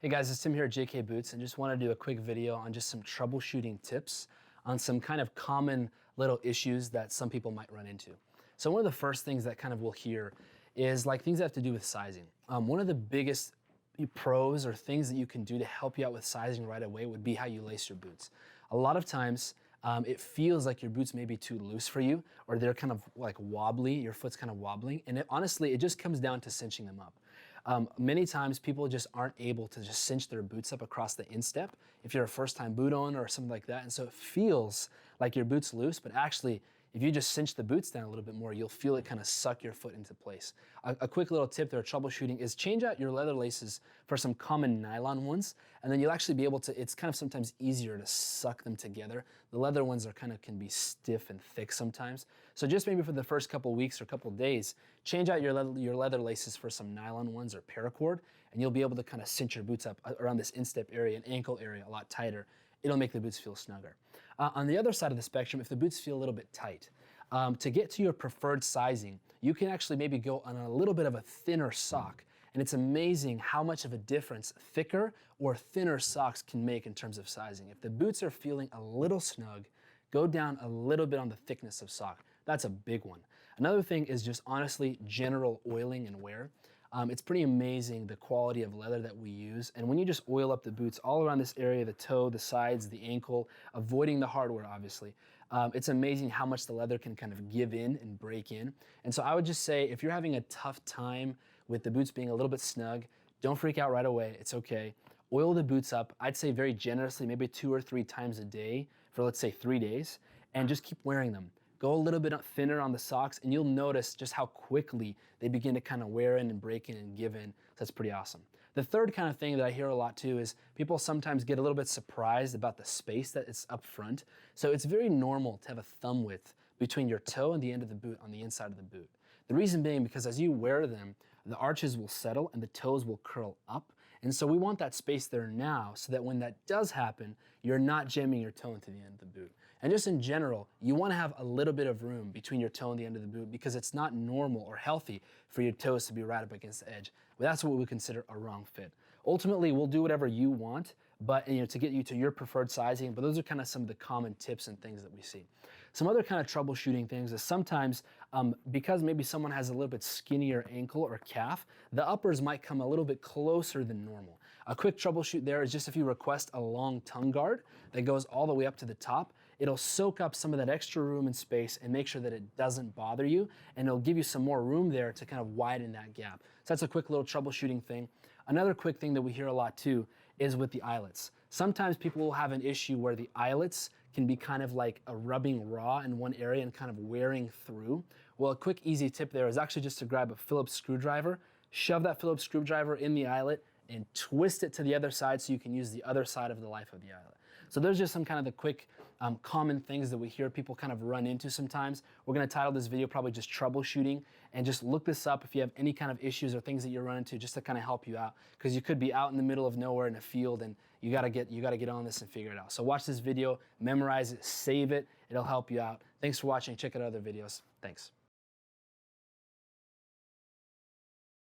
Hey guys, it's Tim here at JK Boots and just want to do a quick video on just some troubleshooting tips on some kind of common little issues that some people might run into. So one of the first things that kind of we'll hear is like things that have to do with sizing. One of the biggest pros or things that you can do to help you out with sizing right away would be how you lace your boots. A lot of times it feels like your boots may be too loose for you, or they're kind of like wobbly, your foot's kind of wobbling, and honestly, it just comes down to cinching them up. Many times people just aren't able to just cinch their boots up across the instep if you're a first-time boot owner or something like that, and so it feels like your boot's loose, but actually, if you just cinch the boots down a little bit more, you'll feel it kind of suck your foot into place. A quick little tip there, troubleshooting, is change out your leather laces for some common nylon ones, and then you'll actually be able to, it's kind of sometimes easier to suck them together. The leather ones are can be stiff and thick sometimes. So just maybe for the first couple weeks or couple days, change out your leather laces for some nylon ones or paracord, and you'll be able to kind of cinch your boots up around this instep area and ankle area a lot tighter. It'll make the boots feel snugger. On the other side of the spectrum, if the boots feel a little bit tight, to get to your preferred sizing, you can actually maybe go on a little bit of a thinner sock. And it's amazing how much of a difference thicker or thinner socks can make in terms of sizing. If the boots are feeling a little snug, go down a little bit on the thickness of sock. That's a big one. Another thing is just honestly general oiling and wear. It's pretty amazing the quality of leather that we use. And when you just oil up the boots all around this area, the toe, the sides, the ankle, avoiding the hardware obviously, it's amazing how much the leather can kind of give in and break in. And so I would just say if you're having a tough time with the boots being a little bit snug, don't freak out right away, it's okay. Oil the boots up, I'd say very generously, maybe 2 or 3 times a day for let's say 3 days, and just keep wearing them. Go a little bit thinner on the socks and you'll notice just how quickly they begin to kind of wear in and break in and give in. So that's pretty awesome. The third kind of thing that I hear a lot too is people sometimes get a little bit surprised about the space that is up front. So it's very normal to have a thumb width between your toe and the end of the boot on the inside of the boot. The reason being because as you wear them, the arches will settle and the toes will curl up. And so we want that space there now so that when that does happen, you're not jamming your toe into the end of the boot. And just in general, you want to have a little bit of room between your toe and the end of the boot because it's not normal or healthy for your toes to be right up against the edge. But that's what we consider a wrong fit. Ultimately, we'll do whatever you want, but to get you to your preferred sizing, but those are kind of some of the common tips and things that we see. Some other kind of troubleshooting things is sometimes because maybe someone has a little bit skinnier ankle or calf, the uppers might come a little bit closer than normal. A quick troubleshoot there is just if you request a long tongue guard that goes all the way up to the top, it'll soak up some of that extra room and space and make sure that it doesn't bother you, and it'll give you some more room there to kind of widen that gap. So that's a quick little troubleshooting thing. Another quick thing that we hear a lot too is with the eyelets. Sometimes people will have an issue where the eyelets can be kind of like a rubbing raw in one area and kind of wearing through. Well, a quick easy tip there is actually just to grab a Phillips screwdriver, shove that Phillips screwdriver in the eyelet and twist it to the other side so you can use the other side of the life of the eyelet. So there's just some kind of the quick common things that we hear people kind of run into sometimes. We're gonna title this video probably just troubleshooting, and just look this up if you have any kind of issues or things that you run into just to kind of help you out, because you could be out in the middle of nowhere in a field and you gotta get on this and figure it out. So watch this video, memorize it, save it, it'll help you out. Thanks for watching, check out other videos. Thanks.